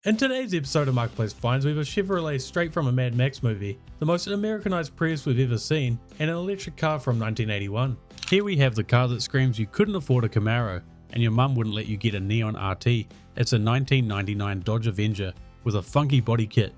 In today's episode of Marketplace Finds, we have a Chevrolet straight from a Mad Max movie, the most Americanized Prius we've ever seen, and an electric car from 1981. Here we have the car that screams you couldn't afford a Camaro, and your mum wouldn't let you get a neon RT. It's a 1999 Dodge Avenger with a funky body kit.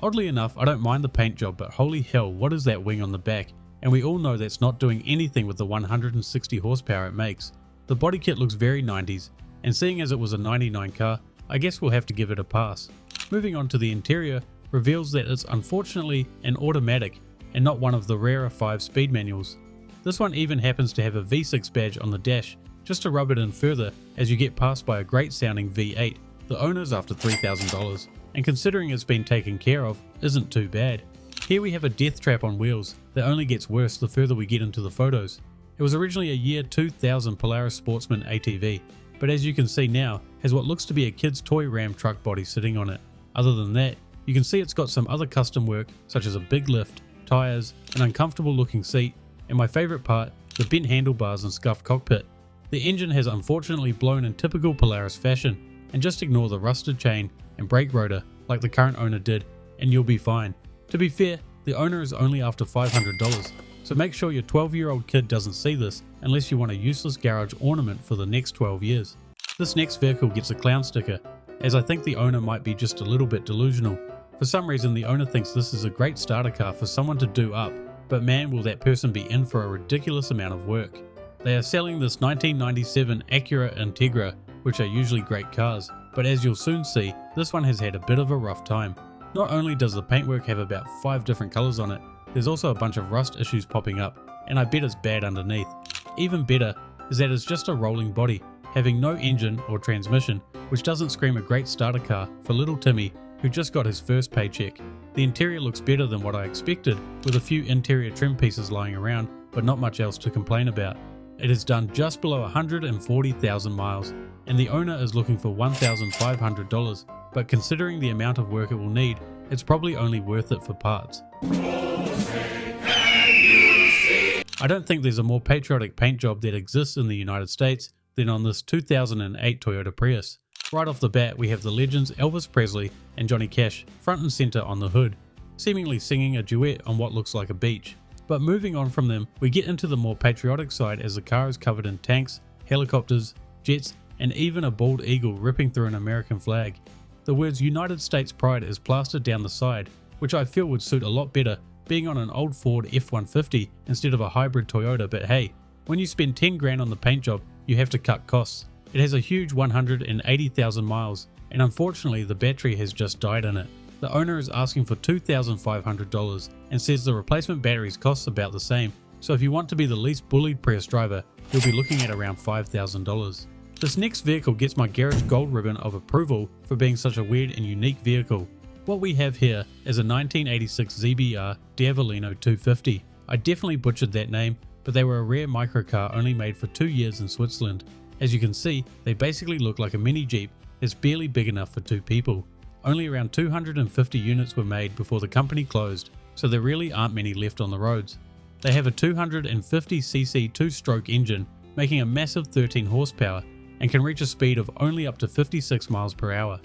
Oddly enough, I don't mind the paint job, but holy hell, what is that wing on the back? And we all know that's not doing anything with the 160 horsepower it makes. The body kit looks very 90s, and seeing as it was a 99 car, I guess we'll have to give it a pass. Moving on to the interior, reveals that it's unfortunately an automatic and not one of the rarer 5-speed manuals. This one even happens to have a V6 badge on the dash, just to rub it in further as you get passed by a great sounding V8. The owner's after $3,000, and considering it's been taken care of, isn't too bad. Here we have a death trap on wheels that only gets worse the further we get into the photos. It was originally a year 2000 Polaris Sportsman ATV, but as you can see now, has what looks to be a kid's toy Ram truck body sitting on it. Other than that, you can see it's got some other custom work such as a big lift, tyres, an uncomfortable looking seat, and my favourite part, the bent handlebars and scuffed cockpit. The engine has unfortunately blown in typical Polaris fashion, and just ignore the rusted chain and brake rotor like the current owner did, and you'll be fine. To be fair, the owner is only after $500, so make sure your 12-year-old kid doesn't see this unless you want a useless garage ornament for the next 12 years. This next vehicle gets a clown sticker, as I think the owner might be just a little bit delusional. For some reason the owner thinks this is a great starter car for someone to do up, but man will that person be in for a ridiculous amount of work. They are selling this 1997 Acura Integra, which are usually great cars, but as you'll soon see, this one has had a bit of a rough time. Not only does the paintwork have about 5 different colours on it, there's also a bunch of rust issues popping up, and I bet it's bad underneath. Even better is that it's just a rolling body, having no engine or transmission, which doesn't scream a great starter car for little Timmy who just got his first paycheck. The interior looks better than what I expected, with a few interior trim pieces lying around, but not much else to complain about. It has done just below 140,000 miles, and the owner is looking for $1,500, but considering the amount of work it will need, it's probably only worth it for parts. I don't think there's a more patriotic paint job that exists in the United States than on this 2008 Toyota Prius. Right off the bat, we have the legends Elvis Presley and Johnny Cash front and center on the hood, seemingly singing a duet on what looks like a beach. But moving on from them, we get into the more patriotic side as the car is covered in tanks, helicopters, jets, and even a bald eagle ripping through an American flag. The words United States Pride is plastered down the side, which I feel would suit a lot better being on an old Ford F-150 instead of a hybrid Toyota, but hey, when you spend 10 grand on the paint job, you have to cut costs. It has a huge 180,000 miles, and unfortunately the battery has just died in it. The owner is asking for $2,500 and says the replacement batteries cost about the same, so if you want to be the least bullied Prius driver, you'll be looking at around $5,000. This next vehicle gets my garage gold ribbon of approval for being such a weird and unique vehicle. What we have here is a 1986 ZBR Develino 250. I definitely butchered that name, but they were a rare microcar only made for 2 years in Switzerland. As you can see, they basically look like a mini Jeep that's barely big enough for 2 people. Only around 250 units were made before the company closed, so there really aren't many left on the roads. They have a 250cc 2-stroke engine, making a massive 13 horsepower, and can reach a speed of only up to 56 miles per hour.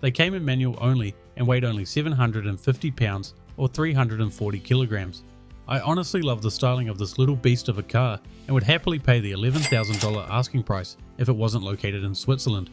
They came in manual only and weighed only 750 pounds or 340 kilograms. I honestly love the styling of this little beast of a car and would happily pay the $11,000 asking price if it wasn't located in Switzerland.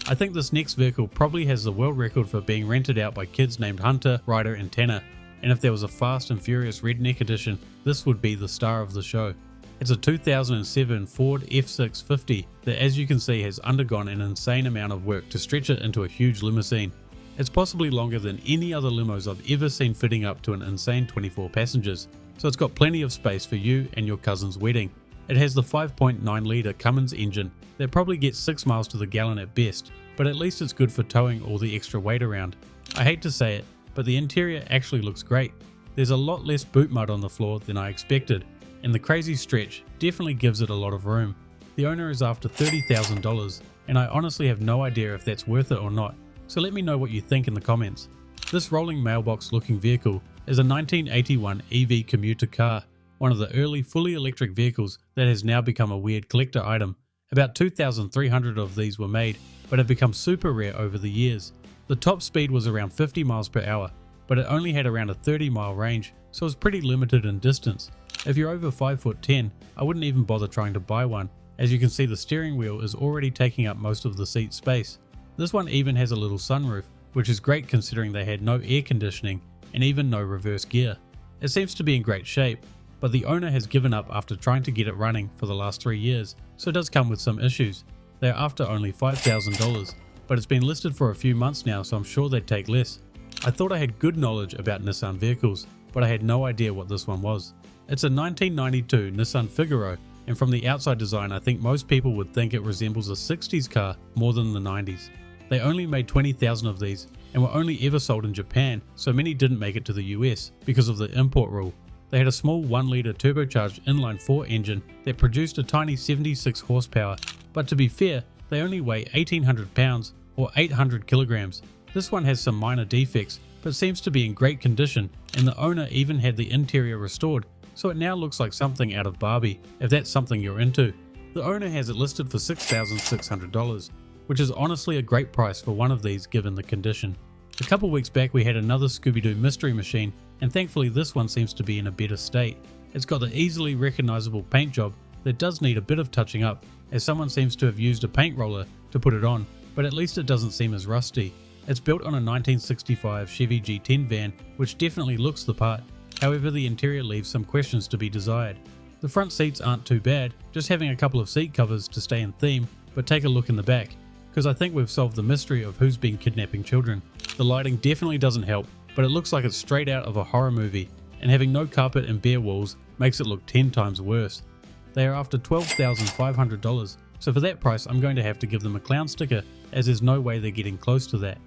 I think this next vehicle probably has the world record for being rented out by kids named Hunter, Ryder and Tanner, and if there was a Fast and Furious Redneck edition, this would be the star of the show. It's a 2007 Ford F650 that, as you can see, has undergone an insane amount of work to stretch it into a huge limousine. It's possibly longer than any other limos I've ever seen fitting up to an insane 24 passengers, so it's got plenty of space for you and your cousin's wedding. It has the 5.9 litre Cummins engine that probably gets 6 miles to the gallon at best, but at least it's good for towing all the extra weight around. I hate to say it, but the interior actually looks great. There's a lot less boot mud on the floor than I expected, and the crazy stretch definitely gives it a lot of room. The owner is after $30,000, and I honestly have no idea if that's worth it or not, so let me know what you think in the comments. This rolling mailbox looking vehicle is a 1981 EV commuter car, one of the early fully electric vehicles that has now become a weird collector item. About 2,300 of these were made, but have become super rare over the years. The The top speed was around 50 miles per hour, but it only had around a 30-mile range, so it was pretty limited in distance. If you're over 5'10", I wouldn't even bother trying to buy one, as you can see the steering wheel is already taking up most of the seat space. This one even has a little sunroof, which is great considering they had no air conditioning and even no reverse gear. It seems to be in great shape, but the owner has given up after trying to get it running for the last 3 years, so it does come with some issues. They are after only $5,000, but it's been listed for a few months now, so I'm sure they'd take less. I thought I had good knowledge about Nissan vehicles, but I had no idea what this one was. It's a 1992 Nissan Figuro, and from the outside design I think most people would think it resembles a 60s car more than the 90s. They only made 20,000 of these and were only ever sold in Japan, so many didn't make it to the US because of the import rule. They had a small 1-litre turbocharged inline-4 engine that produced a tiny 76 horsepower, but to be fair, they only weigh 1,800 pounds or 800 kilograms. This one has some minor defects, but seems to be in great condition, and the owner even had the interior restored, so it now looks like something out of Barbie, if that's something you're into. The owner has it listed for $6,600, which is honestly a great price for one of these given the condition. A couple weeks back we had another Scooby-Doo mystery machine, and thankfully this one seems to be in a better state. It's got the easily recognizable paint job that does need a bit of touching up, as someone seems to have used a paint roller to put it on, but at least it doesn't seem as rusty. It's built on a 1965 Chevy G10 van, which definitely looks the part. However, the interior leaves some questions to be desired. The front seats aren't too bad, just having a couple of seat covers to stay in theme, but take a look in the back, because I think we've solved the mystery of who's been kidnapping children. The lighting definitely doesn't help, but it looks like it's straight out of a horror movie, and having no carpet and bare walls makes it look 10 times worse. They are after $12,500, so for that price I'm going to have to give them a clown sticker, as there's no way they're getting close to that.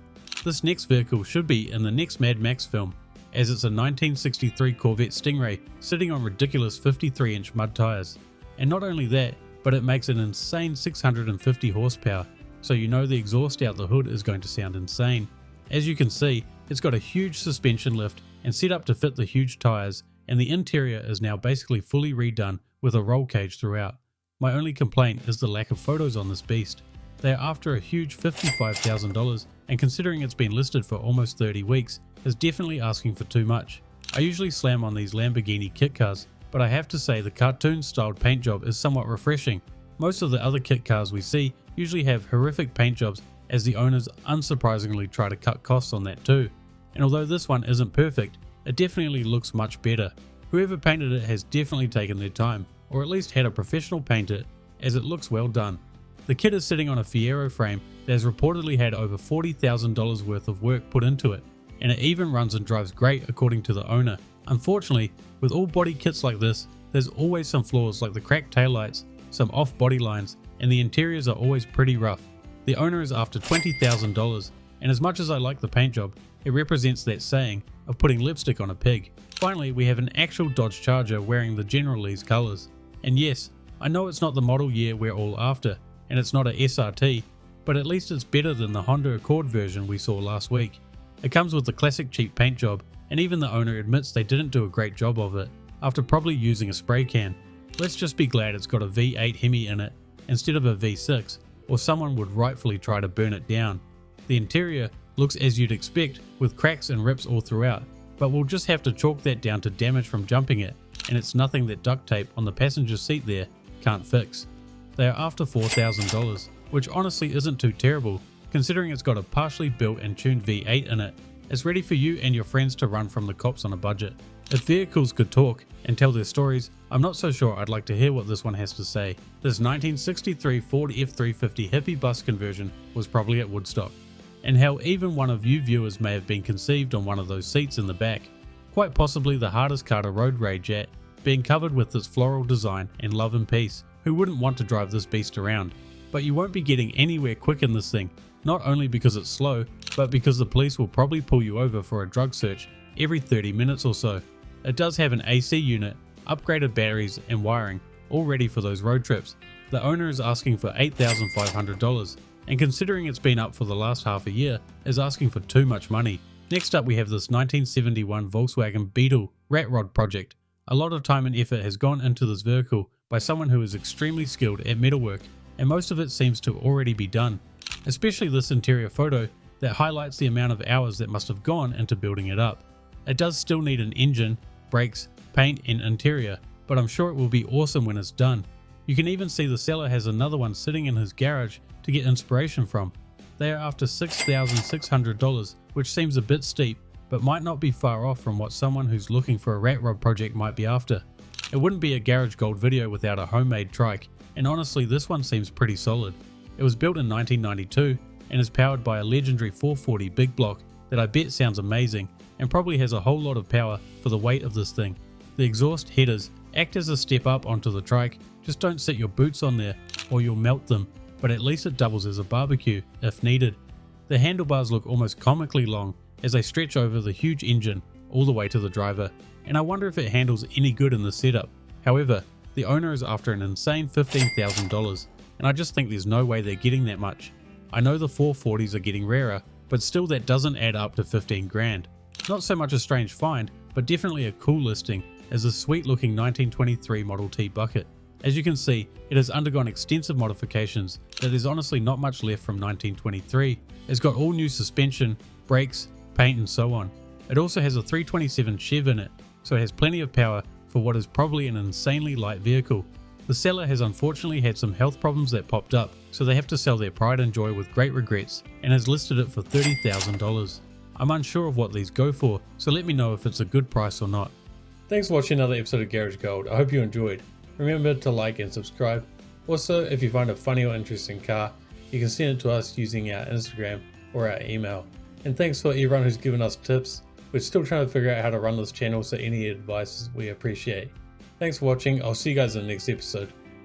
This next vehicle should be in the next Mad Max film, as it's a 1963 Corvette Stingray sitting on ridiculous 53-inch mud tyres. And not only that, but it makes an insane 650 horsepower, so you know the exhaust out the hood is going to sound insane. As you can see, it's got a huge suspension lift and set up to fit the huge tyres, and the interior is now basically fully redone with a roll cage throughout. My only complaint is the lack of photos on this beast. They are after a huge $55,000, and considering it's been listed for almost 30 weeks, is definitely asking for too much. I usually slam on these Lamborghini Kit cars, but I have to say the cartoon styled paint job is somewhat refreshing. Most of the other Kit cars we see usually have horrific paint jobs, as the owners unsurprisingly try to cut costs on that too. And although this one isn't perfect, it definitely looks much better. Whoever painted it has definitely taken their time, or at least had a professional paint it, as it looks well done. The kit is sitting on a Figuro frame that has reportedly had over $40,000 worth of work put into it, and it even runs and drives great according to the owner. Unfortunately, with all body kits like this, there's always some flaws like the cracked taillights, some off body lines, and the interiors are always pretty rough. The owner is after $20,000, and as much as I like the paint job, it represents that saying of putting lipstick on a pig. Finally, we have an actual Dodge Charger wearing the General Lee's colours. And yes, I know it's not the model year we're all after, and it's not a SRT, but at least it's better than the Honda Accord version we saw last week. It comes with the classic cheap paint job, and even the owner admits they didn't do a great job of it, after probably using a spray can. Let's just be glad it's got a V8 Hemi in it, instead of a V6, or someone would rightfully try to burn it down. The interior looks as you'd expect, with cracks and rips all throughout, but we'll just have to chalk that down to damage from jumping it, and it's nothing that duct tape on the passenger seat there can't fix. They are after $4,000, which honestly isn't too terrible, considering it's got a partially built and tuned V8 in it. It's ready for you and your friends to run from the cops on a budget. If vehicles could talk and tell their stories, I'm not so sure I'd like to hear what this one has to say. This 1963 Ford F350 hippie bus conversion was probably at Woodstock, and how even one of you viewers may have been conceived on one of those seats in the back. Quite possibly the hardest car to road rage at, being covered with this floral design and love and peace. Who wouldn't want to drive this beast around? But you won't be getting anywhere quick in this thing, not only because it's slow, but because the police will probably pull you over for a drug search every 30 minutes or so. It does have an AC unit, upgraded batteries and wiring, all ready for those road trips. The owner is asking for $8,500, and considering it's been up for the last half a year, is asking for too much money. Next up we have this 1971 Volkswagen Beetle rat rod project. A lot of time and effort has gone into this vehicle by someone who is extremely skilled at metalwork, and most of it seems to already be done. Especially this interior photo that highlights the amount of hours that must have gone into building it up. It does still need an engine, brakes, paint and interior, but I'm sure it will be awesome when it's done. You can even see the seller has another one sitting in his garage to get inspiration from. They are after $6,600, which seems a bit steep, but might not be far off from what someone who's looking for a rat rod project might be after. It wouldn't be a garage gold video without a homemade trike, and honestly this one seems pretty solid. It was built in 1992 and is powered by a legendary 440 big block that I bet sounds amazing and probably has a whole lot of power for the weight of this thing. The exhaust headers act as a step up onto the trike, just don't sit your boots on there or you'll melt them, but at least it doubles as a barbecue if needed. The handlebars look almost comically long as they stretch over the huge engine all the way to the driver, and I wonder if it handles any good in the setup. However, the owner is after an insane $15,000, and I just think there's no way they're getting that much. I know the 440s are getting rarer, but still that doesn't add up to 15 grand. Not so much a strange find, but definitely a cool listing as a sweet looking 1923 Model T bucket. As you can see, it has undergone extensive modifications that there's honestly not much left from 1923. It's got all new suspension, brakes, paint and so on. It also has a 327 Chev in it, so it has plenty of power for what is probably an insanely light vehicle. The seller has unfortunately had some health problems that popped up, so they have to sell their pride and joy with great regrets and has listed it for $30,000. I'm unsure of what these go for, so let me know if it's a good price or not. Thanks for watching another episode of Garage Gold. I hope you enjoyed. Remember to like and subscribe. Also, if you find a funny or interesting car, you can send it to us using our Instagram or our email. And thanks for everyone who's given us tips. We're still trying to figure out how to run this channel, so any advice we appreciate. Thanks for watching. I'll see you guys in the next episode.